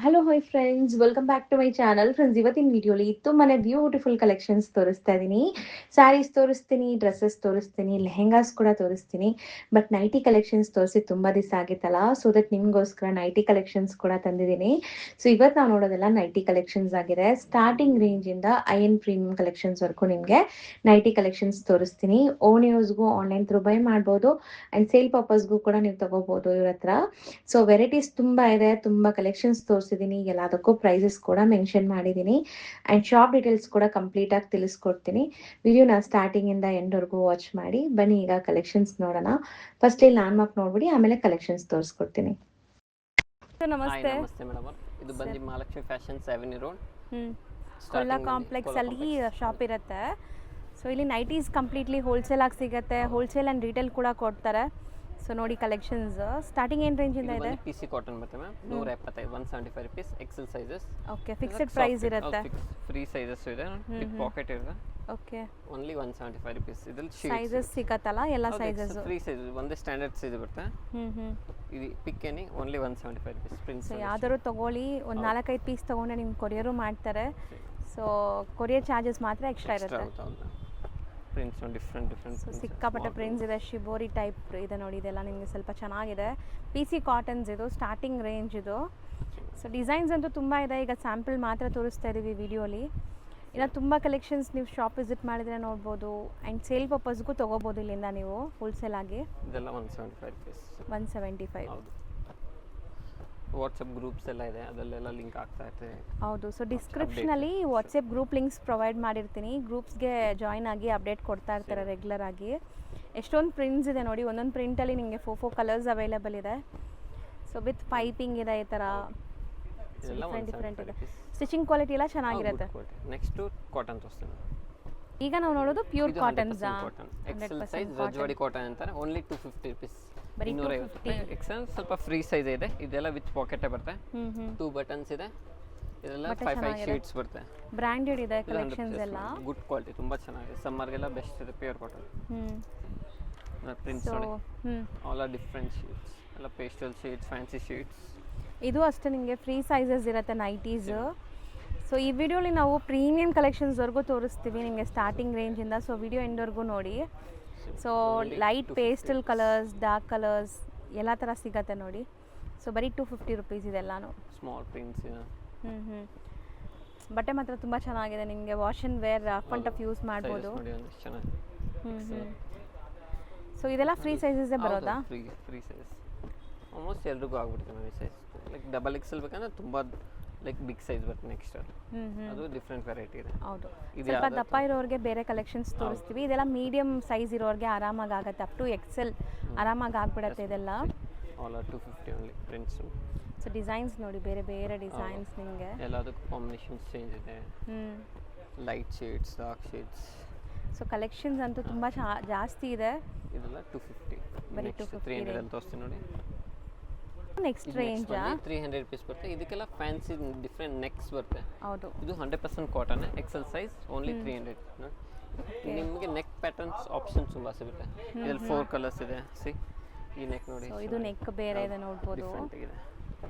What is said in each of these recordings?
Hello hi friends, welcome back to my channel. Friends, ಇವತ್ತಿನ ವಿಡಿಯೋಲಿ ತುಂಬಾನೇ ಬ್ಯೂಟಿಫುಲ್ ಕಲೆಕ್ಷನ್ಸ್ ತೋರಿಸ್ತಾ ಇದ್ದೀನಿ. ಸ್ಯಾರೀಸ್ ತೋರಿಸ್ತೀನಿ, ಡ್ರೆಸ್ಸಸ್ ತೋರಿಸ್ತೀನಿ, ಲೆಹೆಂಗಾಸ್ ಕೂಡ ತೋರಿಸ್ತೀನಿ. ಬಟ್ ನೈಟಿ ಕಲೆಕ್ಷನ್ಸ್ ತೋರಿಸಿ ತುಂಬ ದಿವಸ ಆಗಿತ್ತಲ್ಲ, ಸೊ ದಟ್ ನಿಮಗೋಸ್ಕರ ನೈಟಿ ಕಲೆಕ್ಷನ್ಸ್ ಕೂಡ ತಂದಿದ್ದೀನಿ. ಸೊ ಇವತ್ತು ನಾವು ನೋಡೋದೆಲ್ಲ ನೈಟಿ ಕಲೆಕ್ಷನ್ಸ್ ಆಗಿದೆ. ಸ್ಟಾರ್ಟಿಂಗ್ ರೇಂಜಿಂದ ಐಎನ್ ಪ್ರೀಮಿಯಂ ಕಲೆಕ್ಷನ್ಸ್ವರೆಗೂ ನಿಮಗೆ ನೈಟಿ ಕಲೆಕ್ಷನ್ಸ್ ತೋರಿಸ್ತೀನಿ. ಓನ್ ಯೂಸ್ಗೂ ಆನ್ಲೈನ್ ಥ್ರೂ ಬೈ ಮಾಡ್ಬೋದು ಆ್ಯಂಡ್ ಸೇಲ್ ಪರ್ಪಸ್ಗೂ ಕೂಡ ನೀವು ತಗೋಬೋದು ಇವ್ರ ಹತ್ರ. ಸೊ ವೆರೈಟೀಸ್ ತುಂಬ ಇದೆ, ತುಂಬ ಕಲೆಕ್ಷನ್ಸ್ ತೋರಿಸಿದ್ದೀನಿ. ಎಲ್ಲದಕ್ಕೂ ಪ್ರೈಸಸ್ ಕೂಡ ಮೆನ್ಷನ್ ಮಾಡಿದ್ದೀನಿ ಆ್ಯಂಡ್ ಶಾಪ್ ಡೀಟೇಲ್ಸ್ ಕೂಡ ಕಂಪ್ಲೀಟಾಗಿ ತಿಳಿಸ್ಕೊಡ್ತೀನಿ. ವಿಡಿಯೋನ ಸ್ಟಾರ್ಟಿಂಗಿಂದ ಎಂಡ್ವರೆಗೂ ವಾಚ್ ಮಾಡಿ. ಬನ್ನಿ ಈಗ ಕಲೆಕ್ಷನ್ಸ್ ನೋಡೋಣ. ಫಸ್ಟ್ಲಿ ಲ್ಯಾಂಡ್ ಮಾರ್ಕ್ ನೋಡ್ಬಿಡಿ, ಆಮೇಲೆ ಕಲೆಕ್ಷನ್ಸ್ ತೋರಿಸ್ಕೊಡ್ತೀನಿ. ನಮಸ್ತೆ. ನಮಸ್ತೆ ಮೇಡಮ್. ಇದು ಬಂದು ಮಹಾಲಕ್ಷ್ಮಿ ಫ್ಯಾಷನ್ಸ್ ಅವೆನ್ಯೂ ರೋಡ್ ಕೊಲ್ಲ ಕಾಂಪ್ಲೆಕ್ಸ್ ಅಲ್ಲಿ ಶಾಪ್ ಇರುತ್ತೆ. ಸೊ ಇಲ್ಲಿ ನೈಟೀಸ್ ಕಂಪ್ಲೀಟ್ಲಿ ಹೋಲ್ಸೇಲ್ ಆಗಿ ಸಿಗುತ್ತೆ. ಹೋಲ್ಸೇಲ್ ಆ್ಯಂಡ್ ರಿಟೇಲ್ ಕೂಡ ಕೊಡ್ತಾರೆ. ಸೊ ನೋಡಿ ಕಲೆಕ್ಷನ್ಸ್ ಸ್ಟಾರ್ಟಿಂಗ್ ಏನು ರೇಂಜಿಂದ ಇದೆ? ಪಿಸಿ ಕಾಟನ್ ಬರುತ್ತೆ ma'am, 175 175 rupees XL sizes. Okay, fixed price ಇರುತ್ತೆ. ಫ್ರೀ ಸೈಜಸ್ ಇದೆ, ವಿತ್ ಪಾಕೆಟ್ ಇದೆ. Okay, only 175 rupees. ಇದರಲ್ಲಿ ಸೈಜಸ್ ಸಿಗತ್ತಲ್ಲ, ಎಲ್ಲ ಸೈಜಸ್ ಫ್ರೀ ಸೈಜ್, ಒಂದೇ ಸ್ಟ್ಯಾಂಡರ್ಡ್ ಸೈಜ್ ಬರುತ್ತೆ. ಇದು pick any only 175 rupees prints. So ಯಾವ್ದಾದ್ರು ತಗೊಳ್ಳಿ, ಒಂದು 4-5 ಪೀಸ್ ತೊಗೊಂಡ್ರೆ ನಿಮ್ಗೆ ಕೊರಿಯರು ಮಾಡ್ತಾರೆ. ಸೊ ಕೊರಿಯರ್ ಚಾರ್ಜಸ್ ಮಾತ್ರ ಎಕ್ಸ್ಟ್ರಾ ಇರುತ್ತೆ. ಪ್ರಿಂಟ್ಸ್ ಡಿಫ್ರೆಂಟ್ ಸೊ ಸಿಕ್ಕಾಪಟ್ಟೆ ಪ್ರಿಂಟ್ಸ್ ಇದೆ, ಶಿಬೋರಿ ಟೈಪ್ ಇದೆ ನೋಡಿ. ಇದೆಲ್ಲ ನಿಮಗೆ ಸ್ವಲ್ಪ ಚೆನ್ನಾಗಿದೆ. ಪಿ ಸಿ ಕಾಟನ್ಸ್ ಇದು, ಸ್ಟಾರ್ಟಿಂಗ್ ರೇಂಜ್ ಇದು. ಸೊ ಡಿಸೈನ್ಸ್ ಅಂತೂ ತುಂಬ ಇದೆ. ಈಗ ಸ್ಯಾಂಪಲ್ ಮಾತ್ರ ತೋರಿಸ್ತಾ ಇದ್ದೀವಿ ವಿಡಿಯೋಲಿ. ಇನ್ನು ತುಂಬ ಕಲೆಕ್ಷನ್ಸ್ ನೀವು ಶಾಪ್ ವಿಸಿಟ್ ಮಾಡಿದರೆ ನೋಡ್ಬೋದು. ಆ್ಯಂಡ್ ಸೇಲ್ ಪರ್ಪಸ್ಗೂ ತೊಗೋಬೋದು ಇಲ್ಲಿಂದ ನೀವು ಹೋಲ್ಸೇಲ್ ಆಗಿ. ಇದೆಲ್ಲ 175 rupees. 175. ಹೌದು. ವಾಟ್ಸಪ್ ಗ್ರೂಪ್ಸ್ ಎಲ್ಲ ಇದೆ, ಅದಲ್ಲೆಲ್ಲ ಲಿಂಕ್ ಆಗ್ತಾ ಇರ್ತದೆ. ಹೌದು. ಸೊ ಡಿಸ್ಕ್ರಿಪ್ಷನಲ್ಲಿ ವಾಟ್ಸಪ್ ಗ್ರೂಪ್ ಲಿಂಕ್ಸ್ ಪ್ರೊವೈಡ್ ಮಾಡಿರ್ತೀನಿ. ಗ್ರೂಪ್ಸ್ಗೆ ಜಾಯ್ನ್ ಆಗಿ ಅಪ್ಡೇಟ್ ಕೊಡ್ತಾ ಇರ್ತಾರೆ ರೆಗ್ಯುಲರ್ ಆಗಿ. ಎಷ್ಟೊಂದು ಪ್ರಿಂಟ್ಸ್ ಇದೆ ನೋಡಿ. ಒಂದೊಂದು ಪ್ರಿಂಟಲ್ಲಿ ನಿಮಗೆ 4 ಕಲರ್ಸ್ ಅವೈಲೇಬಲ್ ಇದೆ. ಸೊ ವಿತ್ ಪೈಪಿಂಗ್ ಇದೆ, ಈ ಥರ ಡಿಫ್ರೆಂಟ್ ಇದೆ. ಸ್ಟಿಚಿಂಗ್ ಕ್ವಾಲಿಟಿ ಎಲ್ಲ ಚೆನ್ನಾಗಿರುತ್ತೆ. ನೆಕ್ಸ್ಟ್ ಕಾಟನ್ ತೋರಿಸ್ತೀನಿ. ಈಗ ನಾವು ನೋಡೋದು pure cottons. XL size Rajwadi cotton ಅಂತಾರೆ. Only 250 rupees. 250. ಎಕ್ಸೆಲ್ ಸ್ವಲ್ಪ ಫ್ರೀ ಸೈಜ್ ಇದೆ. ಇದೆಲ್ಲ ವಿತ್ ಪಾಕೆಟ್ ಬರುತ್ತೆ. 2 ಬಟನ್ಸ್ ಇದೆ. ಇದೆಲ್ಲ 5 ಶೀಟ್ಸ್ ಬರುತ್ತೆ. ಬ್ರಾಂಡೆಡ್ ಇದೆ ಕಲೆಕ್ಷನ್ಸ್ ಎಲ್ಲ. ಗುಡ್ ಕ್ವಾಲಿಟಿ, ತುಂಬಾ ಚೆನ್ನಾಗಿದೆ. ಸಮ್ಮರ್ಗೆಲ್ಲ ಬೆಸ್ಟ್ ಇದೆ ಪ್ಯೂರ್ ಕಾಟನ್. ಪ್ರಿಂಟ್ಸ್ ನೋಡಿ, ಆಲ್ ಆರ್ ಡಿಫ್ರೆಂಟ್ ಶೀಟ್ಸ್. ಎಲ್ಲ ಪೇಸ್ಟಲ್ ಶೀಟ್ಸ್, ಫ್ಯಾನ್ಸಿ ಶೀಟ್ಸ್. ಇದು ಅಷ್ಟೇ ನಿಮಗೆ ಫ್ರೀ ಸೈಜಸ್ ಇರುತ್ತೆ ನೈಟೀಸ್. ಸೊ ಈ ವಿಡಿಯೋಲಿ ನಾವು ಪ್ರೀಮಿಯಂ ಕಲೆಕ್ಷನ್ಸ್ವರೆಗೂ ತೋರಿಸ್ತೀವಿ ನಿಮಗೆ ಸ್ಟಾರ್ಟಿಂಗ್ ರೇಂಜಿಂದ. ಸೊ ವಿಡಿಯೋ ಎಂಡ್ವರೆಗೂ ನೋಡಿ. So light pastel colours, dark colours ಎಲ್ಲ ಥರ ಸಿಗತ್ತೆ ನೋಡಿ. ಸೊ ಬರೀ 250 rupees ಇದೆಲ್ಲನೂ. Small prints. ಬಟ್ಟೆ ಮಾತ್ರ ತುಂಬ ಚೆನ್ನಾಗಿದೆ. ನಿಮಗೆ wash and wear rough and tough use ಮಾಡ್ಬೋದು. ಸೊ ಇದೆಲ್ಲ ಫ್ರೀ ಸೈಜಸ್ಸೇ ಬರೋದಾ? ಫ್ರೀ ಸೈಜ್ ಆಲ್ಮೋಸ್ಟ್ ಎಲ್ರಿಗೂ ಆಗ್ಬಿಡುತ್ತೆ ನೋಡಿ. ಸೈಜ್ ಲೈಕ್ ಡಬಲ್ ಎಕ್ಸೆಲ್ ಬೇಕಂದ್ರೆ ತುಂಬ ಲೈಕ್ ಬಿಗ್ ಸೈಜ್ ಬರುತ್ತೆ. ನೆಕ್ಸ್ಟ್ ಅದು ಡಿಫ್ರೆಂಟ್ ವೆರೈಟಿ ಇದೆ. ಹೌದು, ಸ್ವಲ್ಪ ದಪ್ಪ ಇರೋರಿಗೆ ಬೇರೆ ಕಲೆಕ್ಷನ್ಸ್ ತೋರಿಸ್ತೀವಿ. ಇದೆಲ್ಲ ಮೀಡಿಯಂ ಸೈಜ್ ಇರೋರಿಗೆ ಆರಾಮಾಗಿ ಆಗುತ್ತೆ. ಅಪ್ ಟು ಎಕ್ಸೆಲ್ ಆರಾಮಾಗಿ ಆಗ್ಬಿಡುತ್ತೆ ಇದೆಲ್ಲ. All are 250 only prints. So designs ನೋಡಿ, ಬೇರೆ ಬೇರೆ ಡಿಸೈನ್ಸ್ ನಿಮಗೆ. ಎಲ್ಲದಕ್ಕೂ ಕಾಂಬಿನೇಷನ್ಸ್ ಚೇಂಜ್ ಇದೆ. Light shades, dark shades. So collections ಅಂತೂ ತುಂಬ ಜಾಸ್ತಿ ಇದೆ. ಇದೆಲ್ಲ 250. ಬರೀ 250 300 ಅಂತ ತೋರಿಸ್ತೀನಿ ನೋಡಿ. ನೆಕ್ಸ್ಟ್ ರೇಂಜ್ 300 rupees ಬರುತ್ತೆ. ಇದಕ್ಕೆಲ್ಲ ಫ್ಯಾನ್ಸಿ ಡಿಫ್ರೆಂಟ್ ನೆಕ್ಸ್ ಬರುತ್ತೆ. ಹೌದು. ಇದು 100% ಕಾಟನ್, ಎಕ್ಸೆಲ್ ಸೈಜ್, ಓನ್ಲಿ 300. ನಿಮಗೆ ನೆಕ್ ಪ್ಯಾಟರ್ನ್ಸ್ ಆಪ್ಷನ್ಸ್ ತುಂಬ ಸಿಗುತ್ತೆ. ಇದರಲ್ಲಿ 4 ಕಲರ್ಸ್ ಇದೆ. ಸಿ ಈ ನೆಕ್ ನೋಡಿ. ಸೊ ಇದು ನೆಕ್ ಬೇರೆ ಇದೆ ನೋಡ್ಬೋದು. ಡಿಫ್ರೆಂಟ್ ಇದೆ.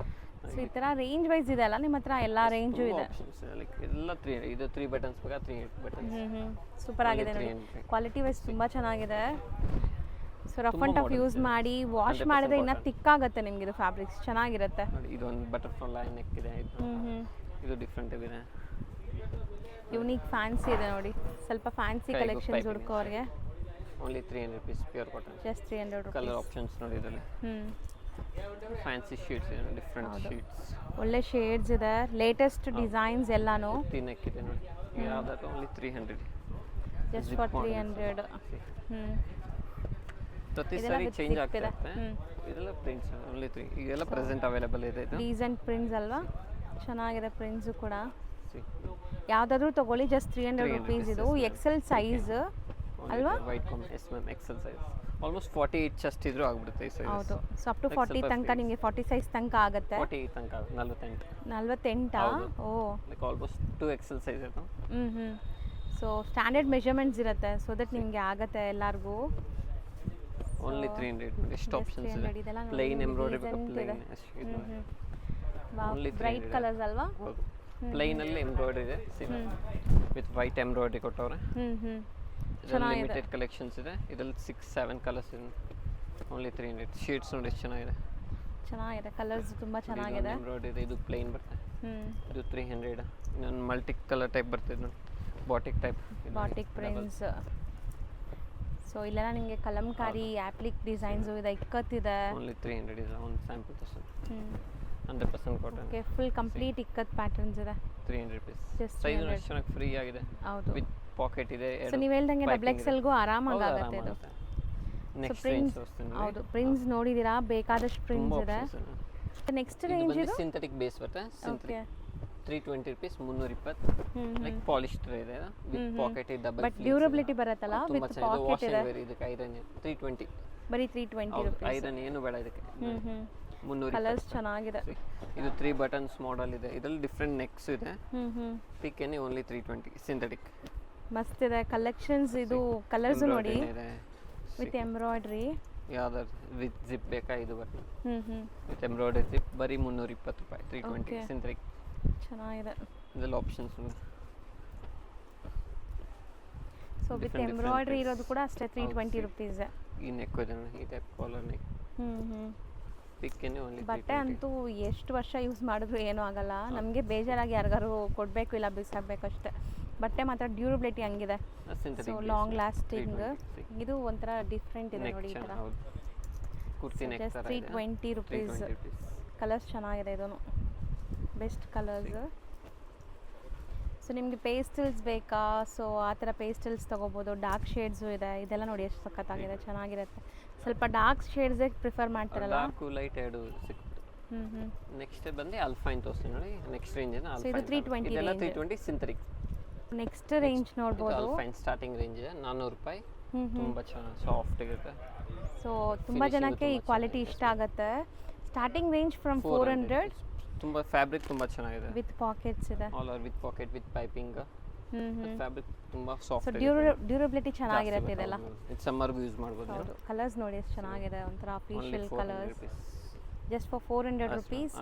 ಸೊ ಈ ಥರ ರೇಂಜ್ ವೈಸ್ ಇದೆ ಅಲ್ಲ ನಿಮ್ಮ ಹತ್ರ? ಎಲ್ಲ ರೇಂಜು ಇದೆ. ಲೈಕ್ ಎಲ್ಲ 300. ಇದು 3 ಬಟನ್ಸ್ ಬೇಕಾ 3 ಬಟನ್ಸ್. ಸೂಪರ್ ಆಗಿದೆ ನೋಡಿ. ಕ್ವಾಲಿಟಿ ವೈಸ್ ತುಂಬ ಚೆನ್ನಾಗಿದೆ. So rough and tough use ಮಾಡಿ ವಾಶ್ ಮಾಡಿದ್ರೆ ಇನ್ನೂ ತಿಕ್ಕಾಗುತ್ತೆ ನಿಮ್ಗೆ. ಇದು ಫ್ಯಾಬ್ರಿಕ್ಸ್ ಚೆನ್ನಾಗಿರುತ್ತೆ. ಇದೊಂದು ಬಟರ್ಫ್ಲೈ ನೆಕ್ ಇದೆ. ಇದು ಡಿಫ್ರೆಂಟ್ ಇದೆ. ಯೂನಿಕ್ ಫ್ಯಾನ್ಸಿ ಇದೆ ನೋಡಿ. ಸ್ವಲ್ಪ ಫ್ಯಾನ್ಸಿ ಕಲೆಕ್ಷನ್ಸ್ ಹುಡುಕೋರಿಗೆ only 300 rupees pure cotton. Just 300 rupees. Colour options ನೋಡಿ ಇದರಲ್ಲಿ. ಫ್ಯಾನ್ಸಿ ಶೀಟ್ಸ್ ಇದೆ, ಡಿಫ್ರೆಂಟ್ ಶೀಟ್ಸ್. ಒಳ್ಳೆ ಶೇಡ್ಸ್ ಇದೆ, ಲೇಟೆಸ್ಟ್ ಡಿಸೈನ್ಸ್ ಎಲ್ಲಾನು. ನೆಕ್ ಇದೆ ನೋಡಿ. ಯಾವ್ದಾದ್ರು ಓನ್ಲಿ 300. Just for 300. ಪ್ರತಿ ಸರಿ ಚೇಂಜ್ ಆಗ್ತಾ ಇರುತ್ತೆ. ಇದೆಲ್ಲ ಪ್ರಿಂಟ್ಸ್ ಓನ್ಲಿ 3. ಇದೆಲ್ಲ ಪ್ರೆಸೆಂಟ್ ಅವೈಲೇಬಲ್ ಇದೆ. ಇದು ಡೀಸೆಂಟ್ ಪ್ರಿಂಟ್ಸ್ ಅಲ್ವಾ? ಚೆನ್ನಾಗಿದೆ ಪ್ರಿಂಟ್ಸು ಕೂಡ. ಯಾವುದಾದ್ರೂ ತಗೊಳ್ಳಿ, ಜಸ್ಟ್ 300 rupees. ಇದು ಎಕ್ಸೆಲ್ ಸೈಜ್ ಅಲ್ವಾ? White comb. Yes ma'am, XL size almost 48 chest ಇದ್ರೂ ಆಗ್ಬಿಡುತ್ತೆ ಈ ಸೈಜ್. ಹೌದು. ಸೊ ಅಪ್ ಟು 40 ತನಕ ನಿಮಗೆ 40 ಸೈಜ್ ತನಕ ಆಗುತ್ತೆ. 48 ತನಕ 48. 48ಆ? ಓ, ಲೈಕ್ ಆಲ್ಮೋಸ್ಟ್ 2 ಎಕ್ಸೆಲ್ ಸೈಜ್ ಇದು. ಸೊ ಸ್ಟ್ಯಾಂಡರ್ಡ್ ಮೆಜರ್ಮೆಂಟ್ಸ್ ಇರುತ್ತೆ. ಸೊ ದಟ್ ನಿಮಗೆ ಆಗುತ್ತೆ ಎಲ್ಲರಿಗೂ. ಓನ್ಲಿ 300. ಎಷ್ಟು ಆಪ್ಷನ್ಸ್ ಇದೆ. ಪ್ಲೇನ್ ಎಂಬ್ರಾಯ್ಡರಿ ಬೇಕಾ ಪ್ಲೇನ್. ಓನ್ಲಿ ಬ್ರೈಟ್ ಕಲರ್ಸ್ ಅಲ್ವಾ? ಹೌದು ಪ್ಲೈನ್ ಅಲ್ಲಿ ಎಂಬ್ರಾಯ್ಡ್ರಿ ಇದೆ ವಿತ್ ವೈಟ್ ಎಂಬ್ರಾಯ್ಡ್ರಿ ಕೊಟ್ಟವ್ರೆ. ಲಿಮಿಟೆಡ್ ಕಲೆಕ್ಷನ್ಸ್ ಇದೆ ಇದರಲ್ಲಿ 6-7 ಕಲರ್ಸ್ ಇದೆ. ಓನ್ಲಿ 300 ಶೇಡ್ಸ್ ನೋಡಿ ಎಷ್ಟು ಚೆನ್ನಾಗಿದೆ. ಚೆನ್ನಾಗಿದೆ ಕಲರ್ಸ್ ತುಂಬ ಚೆನ್ನಾಗಿದೆ. ಎಂಬ್ರಾಯ್ಡ್ರಿ ಇದೆ. ಇದು ಪ್ಲೈನ್ ಬರುತ್ತೆ. ಇದು 300. ಇನ್ನೊಂದು ಮಲ್ಟಿ ಕಲರ್ ಟೈಪ್ ಬರ್ತದೆ ನೋಡಿ batik type. Batik prints. So ಇಲ್ಲೆಲ್ಲ ನಿಮಗೆ ಕಲಂಕಾರಿ ಆಪ್ಲಿಕ್ ಡಿಸೈನ್ಸು ಇದೆ, ಇಕ್ಕತ್ತಿದೆ. ಓನ್ಲಿ 300 ಇದೆ. ಒಂದು ಸ್ಯಾಂಪಲ್ ತೋರಿಸು. 100% cotton. Okay full complete ikat patterns ಇದೆ. 300 ಪೀಸ್. ಸೈಜ್ ಎಷ್ಟು ಚೆನ್ನಾಗಿ ಫ್ರೀ ಆಗಿದೆ. ಹೌದು ವಿತ್ ಪಾಕೆಟ್ ಇದೆ. ಸೊ ನೀವು ಹೇಳ್ದಂಗೆ ಡಬಲ್ ಎಕ್ಸೆಲ್ಗೂ ಆರಾಮಾಗಿ ಆಗುತ್ತೆ ಇದು. ನೆಕ್ಸ್ಟ್ ರೇಂಜ್ ತೋರಿಸ್ತೀನಿ. ಹೌದು ಪ್ರಿಂಟ್ಸ್ ನೋಡಿದ್ದೀರಾ, ಬೇಕಾದಷ್ಟು ಪ್ರಿಂಟ್ಸ್ ಇದೆ. ನೆಕ್ಸ್ಟ್ ರೇಂಜ್ ಇದು ಸಿಂಥೆಟಿಕ್ ಬೇಸ್ ಬರುತ್ತೆ. Synthetic 320 rupees 320. ಲೈಕ್ ಪಾಲಿಸ್ಟರ್ ಇದೆ ವಿತ್ ಪಾಕೆಟ್ ಇದೆ. ಡಬಲ್ ಬಟ್ ಡ್ಯೂರಬಿಲಿಟಿ ಬರುತ್ತಲ್ಲ ವಿತ್ ಪಾಕೆಟ್ ಇದೆ. ಇದಕ್ಕೆ ಐರನ್ 320 ಬರೀ 320 ರೂಪೀಸ್. ಐರನ್ ಏನು ಬೇಡ ಇದಕ್ಕೆ. 300. ಕಲರ್ಸ್ ಚೆನ್ನಾಗಿದೆ. ಇದು 3 ಬಟನ್ಸ್ ಮಾಡೆಲ್ ಇದೆ. ಇದರಲ್ಲಿ ಡಿಫರೆಂಟ್ ನೆಕ್ಸ್ ಇದೆ. ಪಿಕ್ ಏನಿ ಓನ್ಲಿ 320 ಸಿಂಥೆಟಿಕ್. ಮಸ್ತ್ ಇದೆ ಕಲೆಕ್ಷನ್ಸ್. ಇದು ಕಲರ್ಸ್ ನೋಡಿ ವಿತ್ ಎಂಬ್ರಾಯ್ಡ್ರಿ. ಯಾವ್ದಾದ್ರು ವಿತ್ ಜಿಪ್ ಬೇಕಾ ಇದು ಬರ್ತದೆ. ವಿತ್ ಎಂಬ್ರಾಯ್ಡ್ರಿ ಜಿಪ್ ಬರೀ 320 ರೂಪಾಯಿ 320 ಸಿಂಥೆಟಿಕ್. ಚೆನ್ನಾಗಿದೆ. ಇದೆಲ್ಲ ಆಪ್ಷನ್ಸ್ ಇದೆ. ಸೊ ವಿತ್ ಎಂಬ್ರಾಯ್ಡ್ರಿ ಇರೋದು ಕೂಡ ಅಷ್ಟೇ 320 ರೂಪೀಸ್. ಈ ನೆಕ್ ಇದೆ ಈ ಟೈಪ್ ಕಾಲರ್ ನೆಕ್. ಪಿಕ್ ಏನಿ ಓನ್ಲಿ. ಬಟ್ಟೆ ಅಂತೂ ಎಷ್ಟು ವರ್ಷ ಯೂಸ್ ಮಾಡಿದ್ರು ಏನೂ ಆಗಲ್ಲ. ನಮಗೆ ಬೇಜಾರಾಗಿ ಯಾರಿಗಾರು ಕೊಡಬೇಕು ಇಲ್ಲ ಬಿಸಾಕಬೇಕು ಅಷ್ಟೇ. ಬಟ್ಟೆ ಮಾತ್ರ ಡ್ಯೂರಬಿಲಿಟಿ ಹಂಗಿದೆ. So long lasting. ಇದು ಒಂಥರ ಡಿಫ್ರೆಂಟ್ ಇದೆ ನೋಡಿ ಈ ಥರ. ಕುರ್ತಿ ನೆಕ್ ತರ ಇದೆ. 320 ರೂಪೀಸ್. ಕಲರ್ಸ್ ಚೆನ್ನಾಗಿದೆ ಇದೂ ಬೆಸ್ಟ್ ಕಲರ್ಸ್. ಸೊ ನಿಮಗೆ ಪೇಸ್ಟಲ್ಸ್ ಬೇಕಾ? ಸೊ ಆ ಥರ ಪೇಸ್ಟಲ್ಸ್ ತೊಗೋಬೋದು. ಡಾರ್ಕ್ ಶೇಡ್ಸು ಇದೆ. ಇದೆಲ್ಲ ನೋಡಿ ಎಷ್ಟು ಸಖತ್ತಾಗಿದೆ, ಚೆನ್ನಾಗಿರುತ್ತೆ. ಸ್ವಲ್ಪ ಡಾರ್ಕ್ ಶೇಡ್ಸೇ ಪ್ರಿಫರ್ ಮಾಡ್ತಾರಲ್ಲ. ಡಾರ್ಕ್ ಲೈಟ್ ಎರಡು ಸಿಗುತ್ತೆ. ನೆಕ್ಸ್ಟ್ ಬಂದು ಅಲ್ಫೈನ್ ತೋರಿಸ್ತೀನಿ ನೋಡಿ. ನೆಕ್ಸ್ಟ್ ರೇಂಜ್ ಇದೆ ಸೊ ಇದು 320 ಇದೆಲ್ಲ 320 ಸಿಂಥೆಟಿಕ್. ನೆಕ್ಸ್ಟ್ ರೇಂಜ್ ನೋಡ್ಬೋದು. ಅಲ್ಫೈನ್ ಸ್ಟಾರ್ಟಿಂಗ್ ರೇಂಜ್ ಇದೆ 400 ರೂಪಾಯಿ. ತುಂಬ ಚೆನ್ನಾಗಿ ಸಾಫ್ಟ್ ಇರುತ್ತೆ. ಸೊ ತುಂಬ ಜನಕ್ಕೆ ಈ ಕ್ವಾಲಿಟಿ ಇಷ್ಟ ಆಗುತ್ತೆ. Starting range from 400. ತುಂಬ ಫ್ಯಾಬ್ರಿಕ್ ತುಂಬ ಚೆನ್ನಾಗಿದೆ. ವಿತ್ ಪಾಕೆಟ್ಸ್ ಇದೆ. All over with packet with piping. Fabric ತುಂಬ ಸೊ ಸಾಫ್ಟ್. ಡ್ಯೂರಬಿಲಿಟಿ ಚೆನ್ನಾಗಿರುತ್ತೆ ಇದೆಲ್ಲ. ಸಮ್ಮರ್ಗೂ ಯೂಸ್ ಮಾಡ್ಬೋದು. ಹೌದು ಕಲರ್ಸ್ ನೋಡಿ ಎಷ್ಟು ಚೆನ್ನಾಗಿದೆ. ಒಂಥರ official colours. Just for 400 rupees.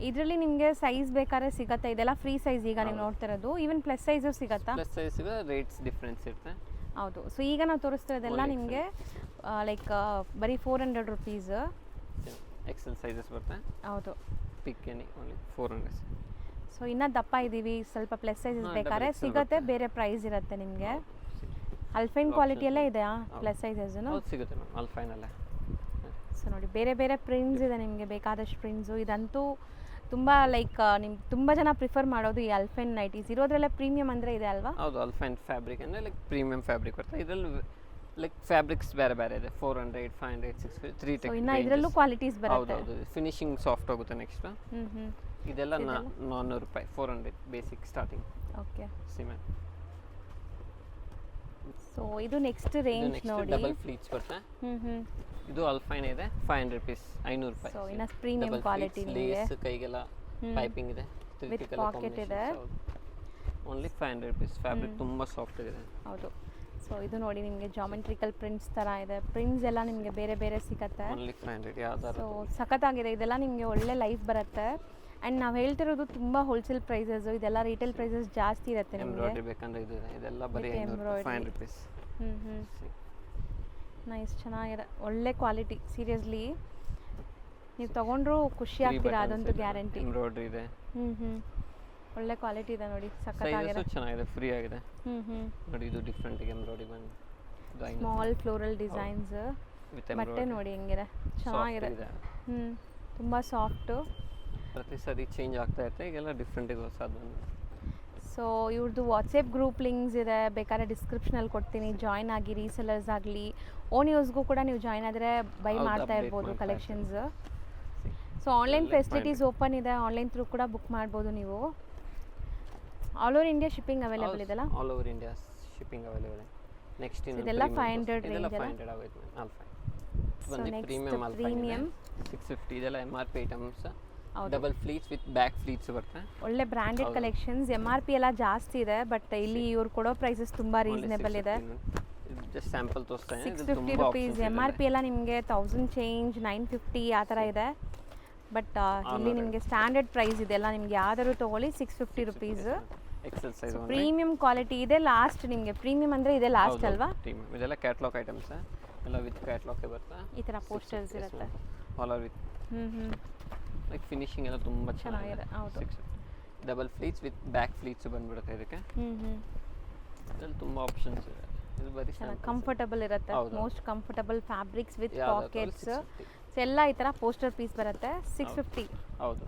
ಇದರಲ್ಲಿ ನಿಮಗೆ ಸೈಜ್ ಬೇಕಾದ್ರೆ ಸಿಗುತ್ತೆ. ಇದೆಲ್ಲ ಫ್ರೀ ಸೈಜ್ ಈಗ ನೀವು ನೋಡ್ತಿರೋದು. ಈವನ್ ಪ್ಲಸ್ ಸೈಜು ಸಿಗುತ್ತಾ? ಪ್ಲಸ್ ಸೈಜ್ ರೇಟ್ಸ್ ಡಿಫ್ರೆನ್ಸ್ ಇರುತ್ತೆ. ಹೌದು. ಸೊ ಈಗ ನಾವು ತೋರಿಸ್ತಿರೋದೆಲ್ಲ ನಿಮಗೆ ಲೈಕ್ ಬರೀ 400 ರೂಪೀಸ್. ಎಕ್ಸೆಲ್ ಸೈಜಸ್ ಬರುತ್ತೆ. ಹೌದು. ಪಿಕ್ ಏನಿ ಓನ್ಲಿ 400. ಸೊ ಇನ್ನೂ ದಪ್ಪ ಇದ್ದೀವಿ, ಸ್ವಲ್ಪ ಪ್ಲಸ್ ಸೈಜಸ್ ಬೇಕಾದ್ರೆ ಸಿಗುತ್ತೆ. ಬೇರೆ ಪ್ರೈಸ್ ಇರುತ್ತೆ ನಿಮಗೆ. ಅಲ್ಫೈನ್ ಕ್ವಾಲಿಟಿಯಲ್ಲೇ ಇದೆಯಾ ಪ್ಲಸ್ ಸೈಜಸ್ನು? ಸಿಗುತ್ತೆ ಮ್ಯಾಮ್ ಅಲ್ಫೈನಲ್ಲೇ. ಸೊ ನೋಡಿ ಬೇರೆ ಬೇರೆ ಪ್ರಿಂಟ್ಸ್ ಇದೆ ನಿಮಗೆ ಬೇಕಾದಷ್ಟು ಪ್ರಿಂಟ್ಸು. ಇದಂತೂ ತುಂಬ ಲೈಕ್ ನಿಮ್ಗೆ ತುಂಬ ಜನ ಪ್ರಿಫರ್ ಮಾಡೋದು ಈ ಅಲ್ಫೈನ್ ನೈಟೀಸ್. ಇರೋದ್ರಲ್ಲೇ ಪ್ರೀಮಿಯಂ ಅಂದರೆ ಇದೆ ಅಲ್ವಾ? ಹೌದು ಅಲ್ಫೈನ್ ಫ್ಯಾಬ್ರಿಕ್ ಅಂದರೆ ಲೈಕ್ ಪ್ರೀಮಿಯಂ ಫ್ಯಾಬ್ರಿಕ್ ಬರುತ್ತೆ. ಇದರಲ್ಲಿ ಲೈಕ್ ಫ್ಯಾಬ್ರಿಕ್ಸ್ ಬೇರೆ ಬೇರೆ ಇದೆ. 400 500 650 3 ಟೈಪ್. ಇನ್ನು ಇದರಲ್ಲೂ ಕ್ವಾಲಿಟೀಸ್ ಬರುತ್ತೆ. ಹೌದು ಫಿನಿಶಿಂಗ್ ಸಾಫ್ಟ್ ಆಗುತ್ತೆ. ನೆಕ್ಸ್ಟ್ ಇದೆಲ್ಲ 400 ರೂಪಾಯಿ 400 basic starting. Okay cement. So ಇದು ನೆಕ್ಸ್ಟ್ ರೇಂಜ್ ನೋಡಿ. ಡಬಲ್ ಫ್ಲೀಟ್ಸ್ ಬರುತ್ತೆ. ಇದು ಅಲ್ಫೈನ್ ಇದೆ 500 ರೂಪೀಸ್ 500 ರೂಪಾಯಿ. ಸೊ ಇನ್ನ ಪ್ರೀಮಿಯಂ ಕ್ವಾಲಿಟಿ ಇದೆ. ಕೈಗೆಲ್ಲ ಪೈಪಿಂಗ್ ಇದೆ. ವಿತ್ ಪಾಕೆಟ್ ಇದೆ. Only 500 rupees. ಫ್ಯಾಬ್ರಿಕ್ ತುಂಬ ಸಾಫ್ಟ್ ಇದೆ. ಹೌದು. ಸೊ ಇದು ನೋಡಿ ನಿಮಗೆ ಜಾಮೆಟ್ರಿಕಲ್ ಪ್ರಿಂಟ್ಸ್ ಥರ ಇದೆ. ಪ್ರಿಂಟ್ಸ್ ಎಲ್ಲ ನಿಮಗೆ ಬೇರೆ ಬೇರೆ ಸಿಗುತ್ತೆ. ಓನ್ಲಿ 500 ಯಾವ್ದಾದ್ರು. ಸೊ ಸಖತ್ತಾಗಿದೆ. ಇದೆಲ್ಲ ನಿಮಗೆ ಒಳ್ಳೆ ಲೈಫ್ ಬರುತ್ತೆ. ಆ್ಯಂಡ್ ನಾವು ಹೇಳ್ತಿರೋದು ತುಂಬ ಹೋಲ್ಸೇಲ್ ಪ್ರೈಸಸ್. ಇದೆಲ್ಲ ರಿಟೇಲ್ ಪ್ರೈಸಸ್ ಜಾಸ್ತಿ ಇರುತ್ತೆ ನಿಮಗೆ. ಎಂಬ್ರಾಯ್ಡ್ರಿ ಬೇಕಂದ್ರೆ ಇದು ಇದೆಲ್ಲ ಬರೀ 500 ರೂಪೀಸ್. ನೈಸ್ ಚೆನ್ನಾಗಿದೆ. ಒಳ್ಳೆ ಕ್ವಾಲಿಟಿ ಸೀರಿಯಸ್ಲಿ ನೀವು ತೊಗೊಂಡ್ರು ಖುಷಿ ಆಗ್ತೀರಾ, ಅದಂತೂ ಗ್ಯಾರಂಟಿ. ಎಂಬ್ರಾಯ್ಡ್ರಿ ಇದೆ. ಒಳ್ಳೆ ಕ್ವಾಲಿಟಿ ಇದೆ ನೋಡಿ, ಸಖತ್ತಾಗಿದೆ. ಸೈಜಸ್ ಚೆನ್ನಾಗಿದೆ, ಫ್ರೀ ಆಗಿದೆ. ನೋಡಿ ಇದು ಡಿಫರೆಂಟ್ ಎಂಬ್ರಾಯ್ಡ್ರಿ ಬಂದು ಸ್ಮಾಲ್ ಫ್ಲೋರಲ್ ಡಿಸೈನ್ಸ್. ಬಟ್ಟೆ ನೋಡಿ ಹೆಂಗಿದೆ, ಚೆನ್ನಾಗಿದೆ. ತುಂಬ ಸಾಫ್ಟು. ಪ್ರತಿ ಸರಿ ಚೇಂಜ್ ಆಗ್ತಾ ಇರುತ್ತೆ. ಈಗೆಲ್ಲ ಡಿಫ್ರೆಂಟ್ ಇದೆ ಹೊಸದು. ಸೊ ಇವ್ರದ್ದು ವಾಟ್ಸಪ್ ಗ್ರೂಪ್ ಲಿಂಕ್ಸ್ ಇದೆ, ಬೇಕಾದ್ರೆ ಡಿಸ್ಕ್ರಿಪ್ಷನಲ್ಲಿ ಕೊಡ್ತೀನಿ. ಜಾಯ್ನ್ ಆಗಿ, ರೀಸೆಲರ್ಸ್ ಆಗಲಿ ಓನ್ ಯೂಸ್ಗೂ ಕೂಡ ನೀವು ಜಾಯ್ನ್ ಆದರೆ ಬೈ ಮಾಡ್ತಾ ಇರ್ಬೋದು collections. So online facilities open ಇದೆ, ಆನ್ಲೈನ್ ಥ್ರೂ ಕೂಡ ಬುಕ್ ಮಾಡ್ಬೋದು ನೀವು. All over India shipping available ಇದೆಲ್ಲ? All over India shipping available. Next ಇದೆಲ್ಲ 500 ರೇಂಜ್ ಅಲ್ಲ? 500 ಆಗೋಯ್ತು ಆಲ್ಫಾ. ಬಂದು ಪ್ರೀಮಿಯಂ 650. ಇದೆಲ್ಲ MRP items. Double fleets with back fleets ಬರುತ್ತೆ. ಒಳ್ಳೆ ಬ್ರ್ಯಾಂಡೆಡ್ ಕಲೆಕ್ಷನ್ಸ್. MRP ಎಲ್ಲ ಜಾಸ್ತಿ ಇದೆ, ಬಟ್ ಇಲ್ಲಿ ಇವ್ರು ಕೊಡೋ ಪ್ರೈಸಸ್ ತುಂಬಾ ರೀಸನೇಬಲ್ ಇದೆ. ಜಸ್ಟ್ ಸ್ಯಾಂಪಲ್ ತೋರಿಸ್ತಾ ಇದ್ದೀನಿ. 650 ರೂಪೀಸ್. MRP ಎಲ್ಲ ನಿಮಗೆ 1000 ಚೇಂಜ್ 950 ಆ ಥರ ಇದೆ. ಬಟ್ ಇಲ್ಲಿ ನಿಮಗೆ ಸ್ಟ್ಯಾಂಡರ್ಡ್ ಪ್ರೈಸ್ ಇದೆಲ್ಲ ನಿಮ್ಗೆ ಯಾವ್ದಾದ್ರು ತೊಗೊಳ್ಳಿ 650 rupees. XL size premium quality ಇದೆ. ಲಾಸ್ಟ್ ನಿಮಗೆ ಪ್ರೀಮಿಯಂ ಅಂದರೆ ಇದೆ ಲಾಸ್ಟ್ ಅಲ್ವಾ? ಇದೆಲ್ಲ ಕ್ಯಾಟ್ಲಾಗ್ ಐಟಮ್ಸ್ ಎಲ್ಲ ವಿತ್ ಕ್ಯಾಟ್ಲಾಗ್ ಬರುತ್ತೆ. ಈ ಥರ ಪೋಸ್ಟರ್ಸ್ ಇರುತ್ತೆ. ಆಲ್ ವಿತ್ ಲೈಕ್ ಫಿನಿಶಿಂಗ್ ಎಲ್ಲ ತುಂಬ ಚೆನ್ನಾಗಿದೆ. ಹೌದು, double fleets with back fleets ಬಂದ್ಬಿಡುತ್ತೆ ಇದಕ್ಕೆ. ಇದ್ರಲ್ಲಿ ತುಂಬ ಆಪ್ಷನ್ಸ್ ಇದೆ. ಇದು ಬರೀ ಕಂಫರ್ಟಬಲ್ ಇರುತ್ತೆ. Most comfortable fabrics with pockets ಎಲ್ಲ ಈ ಥರ ಪೋಸ್ಟರ್ ಪೀಸ್ ಬರುತ್ತೆ. 650. ಹೌದು.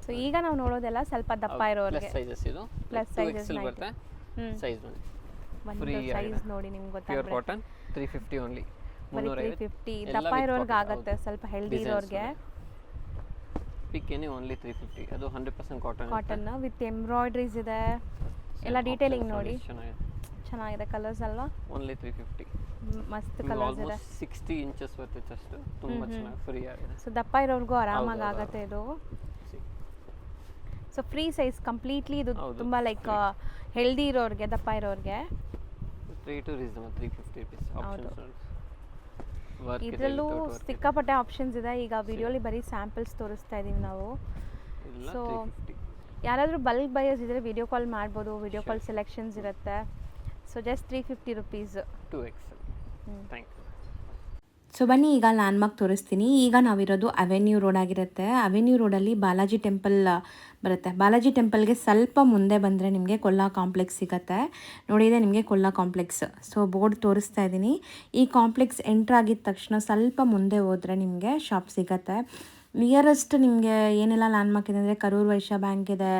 ಸೊ ಈಗ ನಾವು ನೋಡೋದೆಲ್ಲ ಸ್ವಲ್ಪ ದಪ್ಪ ಇರೋರಿಗೆ ಪ್ಲಸ್ ಸೈಜಸ್. ಇದು ಪ್ಲಸ್ ಸೈಜಸ್ ಬರುತ್ತೆ. ಸೈಜ್ ನೋಡಿ, ಒಂದು ಸೈಜ್ ನೋಡಿ ನಿಮ್ಗೆ ಪ್ಯೂರ್ ಗೊತ್ತಾಗುತ್ತೆ. Cotton 350 only. 350 ದಪ್ಪ ಇರೋರ್ಗೆ ಆಗುತ್ತೆ, ಸ್ವಲ್ಪ ಹೆಲ್ದಿ ಇರೋರ್ಗೆ. ಪಿಕ್ ಏನೇ ಓನ್ಲಿ 350. ಅದು 100% ಕಾಟನ್ ವಿತ್ ಎಂಬ್ರಾಯ್ಡ್ರೀಸ್ ಇದೆ. ಎಲ್ಲ ಡೀಟೇಲಿಂಗ್ ನೋಡಿ, ಚೆನ್ನಾಗಿದೆ. ಕಲರ್ಸ್ ಅಲ್ವಾ? ಓನ್ಲಿ 350. ಮಸ್ತ್ ಕಲರ್ಸ್ ಇದೆ. 60 ಇಂಚಸ್ ಬರುತ್ತೆ ಅಷ್ಟು. ತುಂಬ ಚೆನ್ನಾಗಿ ಫ್ರೀ ಆಗಿದೆ. ಸೊ ದಪ್ಪ ಇರೋರ್ಗೂ ಆರಾಮಾಗಿ ಆಗುತ್ತೆ ಇದು. ಸೊ ಫ್ರೀ ಸೈಜ್ ಕಂಪ್ಲೀಟ್ಲಿ ಇದು. ತುಂಬ ಲೈಕ್ ಹೆಲ್ದಿ ಇರೋರಿಗೆ, ದಪ್ಪ ಇರೋರಿಗೆ. Rate reasonable 350 rupees. ಆಪ್ಷನ್ಸ್ ಇದರಲ್ಲೂ ಸಿಕ್ಕಾಪಟ್ಟೆ ಆಪ್ಷನ್ಸ್ ಇದೆ. ಈಗ ವಿಡಿಯೋಲಿ ಬರೀ ಸ್ಯಾಂಪಲ್ಸ್ ತೋರಿಸ್ತಾ ಇದ್ದೀವಿ ನಾವು. ಸೊ ಯಾರಾದರೂ ಬಲ್ಕ್ ಬಯರ್ಸ್ ಇದ್ದರೆ ವಿಡಿಯೋ ಕಾಲ್ ಮಾಡ್ಬೋದು. ವಿಡಿಯೋ ಕಾಲ್ ಸೆಲೆಕ್ಷನ್ಸ್ ಇರುತ್ತೆ. So just 350 rupees. 2XL. Thank you. So ಬನ್ನಿ ಈಗ ಲ್ಯಾಂಡ್ಮಾರ್ಕ್ ತೋರಿಸ್ತೀನಿ. ಈಗ ನಾವಿರೋದು ಅವೆನ್ಯೂ ರೋಡ್ ಆಗಿರುತ್ತೆ. ಅವೆನ್ಯೂ ರೋಡಲ್ಲಿ ಬಾಲಾಜಿ ಟೆಂಪಲ್ ಬರುತ್ತೆ. ಬಾಲಾಜಿ ಟೆಂಪಲ್ಗೆ ಸ್ವಲ್ಪ ಮುಂದೆ ಬಂದರೆ ನಿಮಗೆ ಕೊಲ್ಲಾ ಕಾಂಪ್ಲೆಕ್ಸ್ ಸಿಗುತ್ತೆ. ನೋಡಿದೆ ನಿಮಗೆ ಕೊಲ್ಲಾ ಕಾಂಪ್ಲೆಕ್ಸ್. ಸೊ ಬೋರ್ಡ್ ತೋರಿಸ್ತಾ ಇದ್ದೀನಿ. ಈ ಕಾಂಪ್ಲೆಕ್ಸ್ ಎಂಟ್ರ್ ಆಗಿದ ತಕ್ಷಣ ಸ್ವಲ್ಪ ಮುಂದೆ ಹೋದರೆ ನಿಮಗೆ ಶಾಪ್ ಸಿಗುತ್ತೆ. ನಿಯರೆಸ್ಟ್ ನಿಮಗೆ ಏನೆಲ್ಲ ಲ್ಯಾಂಡ್ಮಾರ್ಕ್ ಇದೆ ಅಂದರೆ ಕರೂರ್ ವೈಶ್ಯ ಬ್ಯಾಂಕ್ ಇದೆ,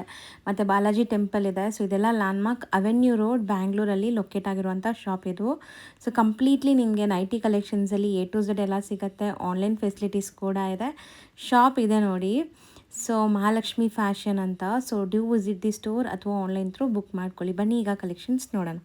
ಮತ್ತು ಬಾಲಾಜಿ ಟೆಂಪಲ್ ಇದೆ. ಸೊ ಇದೆಲ್ಲ ಲ್ಯಾಂಡ್ಮಾರ್ಕ್ ಅವೆನ್ಯೂ ರೋಡ್ ಬ್ಯಾಂಗ್ಳೂರಲ್ಲಿ ಲೊಕೇಟ್ ಆಗಿರುವಂಥ ಶಾಪ್ ಇದು. ಸೊ ಕಂಪ್ಲೀಟ್ಲಿ ನಿಮಗೆ ನೈಟಿ ಕಲೆಕ್ಷನ್ಸಲ್ಲಿ A to Z ಎಲ್ಲ ಸಿಗುತ್ತೆ. ಆನ್ಲೈನ್ ಫೆಸಿಲಿಟೀಸ್ ಕೂಡ ಇದೆ. ಶಾಪ್ ಇದೆ ನೋಡಿ. ಸೊ ಮಹಾಲಕ್ಷ್ಮಿ ಫ್ಯಾಷನ್ ಅಂತ. So do visit the store ಅಥವಾ ಆನ್ಲೈನ್ ಥ್ರೂ ಬುಕ್ ಮಾಡ್ಕೊಳ್ಳಿ. ಬನ್ನಿ ಈಗ ಕಲೆಕ್ಷನ್ಸ್ ನೋಡೋಣ.